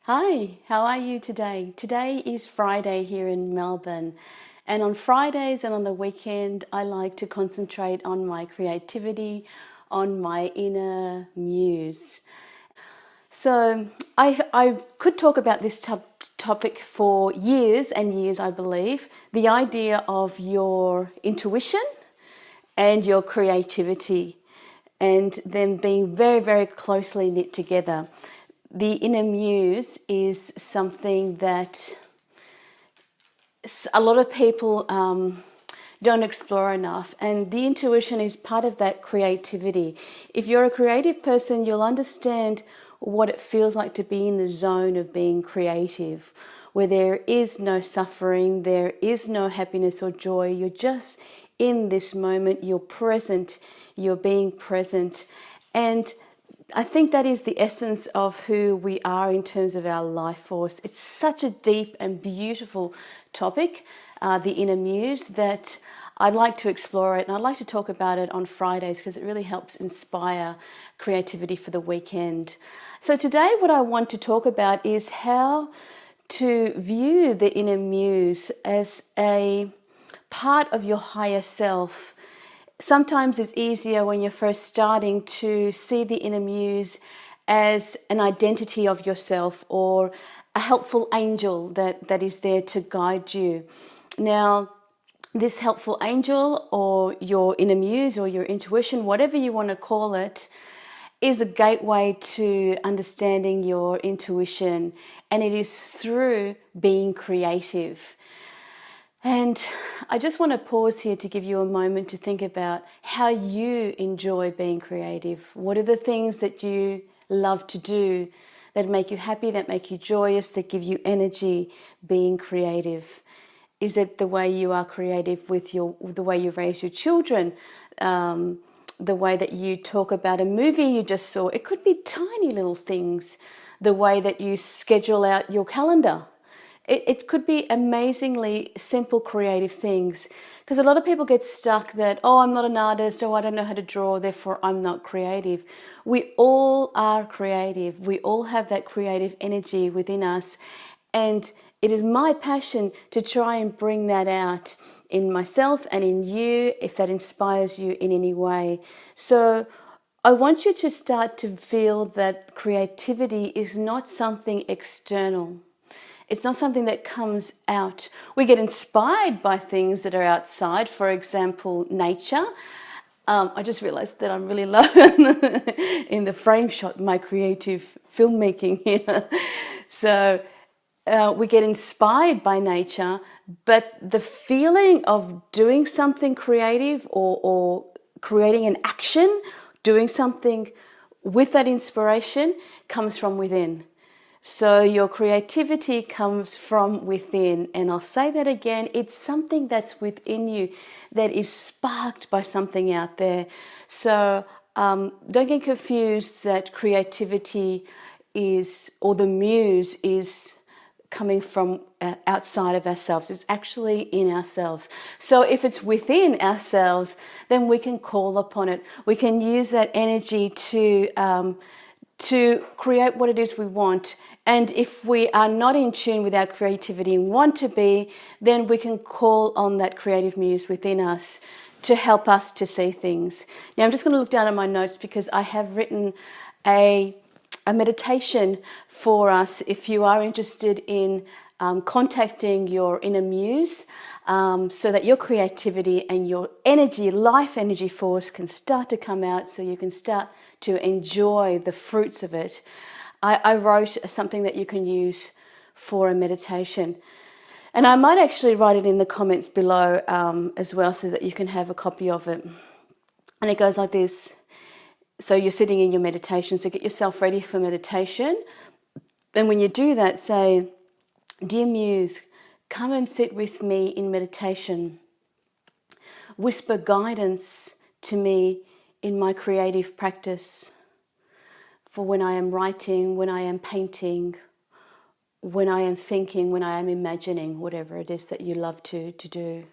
Hi, how are you today? Today is Friday here in Melbourne, and on Fridays and on the weekend, I like to concentrate on my creativity, on my inner muse. So I could talk about this topic for years and years, I believe. The idea of your intuition and your creativity and them being very, very closely knit together. The inner muse is something that a lot of people don't explore enough, and the intuition is part of that creativity. If you're a creative person, you'll understand what it feels like to be in the zone of being creative, where there is no suffering, there is no happiness or joy. You're just in this moment, you're present, you're being present. And I think that is the essence of who we are in terms of our life force. It's such a deep and beautiful topic, the inner muse, that I'd like to explore it, and I'd like to talk about it on Fridays because it really helps inspire creativity for the weekend. So today what I want to talk about is how to view the inner muse as a part of your higher self. Sometimes it's easier when you're first starting to see the inner muse as an identity of yourself or a helpful angel that is there to guide you. Now, this helpful angel or your inner muse or your intuition, whatever you want to call it, is a gateway to understanding your intuition, and it is through being creative. And I just want to pause here to give you a moment to think about how you enjoy being creative. What are the things that you love to do that make you happy, that make you joyous, that give you energy being creative? Is it the way you are creative with the way you raise your children? The way that you talk about a movie you just saw? It could be tiny little things. The way that you schedule out your calendar. It could be amazingly simple creative things, because a lot of people get stuck that, oh, I'm not an artist, oh, I don't know how to draw, therefore I'm not creative. We all are creative. We all have that creative energy within us, and it is my passion to try and bring that out in myself and in you if that inspires you in any way. So I want you to start to feel that creativity is not something external. It's not something that comes out. We get inspired by things that are outside, for example, nature. I just realized that I'm really low in the frame shot, my creative filmmaking here. So we get inspired by nature, but the feeling of doing something creative or creating an action, doing something with that inspiration comes from within. So your creativity comes from within. And I'll say that again, it's something that's within you that is sparked by something out there. So don't get confused that creativity is, or the muse is coming from outside of ourselves. It's actually in ourselves. So if it's within ourselves, then we can call upon it. We can use that energy to create what it is we want. And if we are not in tune with our creativity and want to be, then we can call on that creative muse within us to help us to see things. Now I'm just going to look down at my notes because I have written a meditation for us if you are interested in contacting your inner muse, so that your creativity and your energy, life energy force can start to come out, so you can start to enjoy the fruits of it. I wrote something that you can use for a meditation. And I might actually write it in the comments below as well, so that you can have a copy of it. And it goes like this. So you're sitting in your meditation, so get yourself ready for meditation. And when you do that, say, "Dear Muse, come and sit with me in meditation. Whisper guidance to me in my creative practice. For when I am writing, when I am painting, when I am thinking, when I am imagining, whatever it is that you love to do.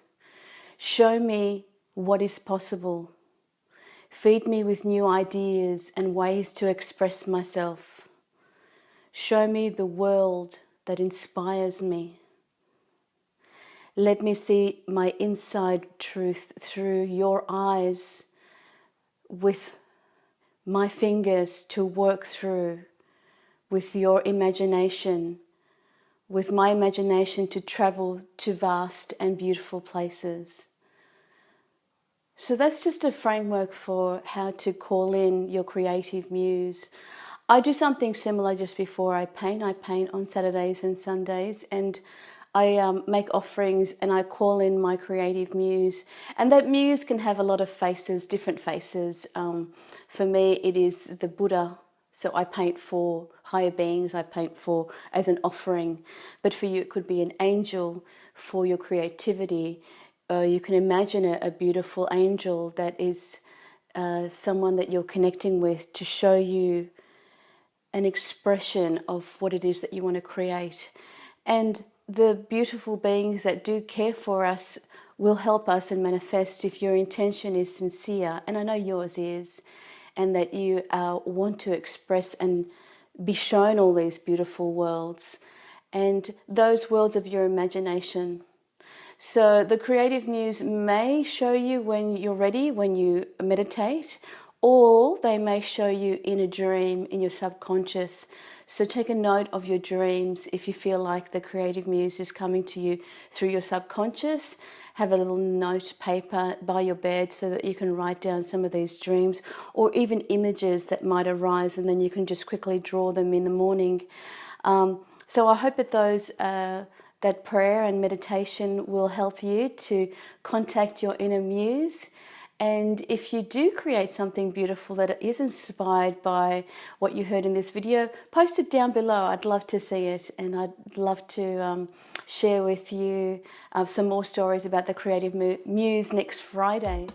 Show me what is possible. Feed me with new ideas and ways to express myself. Show me the world that inspires me. Let me see my inside truth through your eyes, with my fingers to work through, with your imagination, with my imagination to travel to vast and beautiful places. So that's just a framework for how to call in your creative muse. I do something similar just before I paint. I paint on Saturdays and Sundays, and I make offerings and I call in my creative muse. And that muse can have a lot of faces, different faces. For me, it is the Buddha. So I paint for higher beings, I paint for as an offering. But for you, it could be an angel for your creativity. You can imagine a beautiful angel that is someone that you're connecting with to show you an expression of what it is that you want to create. And the beautiful beings that do care for us will help us and manifest if your intention is sincere, and I know yours is, and that you want to express and be shown all these beautiful worlds and those worlds of your imagination. So the creative muse may show you when you're ready, when you meditate, or they may show you in a dream in your subconscious. So take a note of your dreams if you feel like the creative muse is coming to you through your subconscious. Have a little note paper by your bed so that you can write down some of these dreams, or even images that might arise, and then you can just quickly draw them in the morning. So I hope that that prayer and meditation will help you to contact your inner muse. And if you do create something beautiful that is inspired by what you heard in this video, post it down below. I'd love to see it, and I'd love to share with you some more stories about the creative muse next Friday.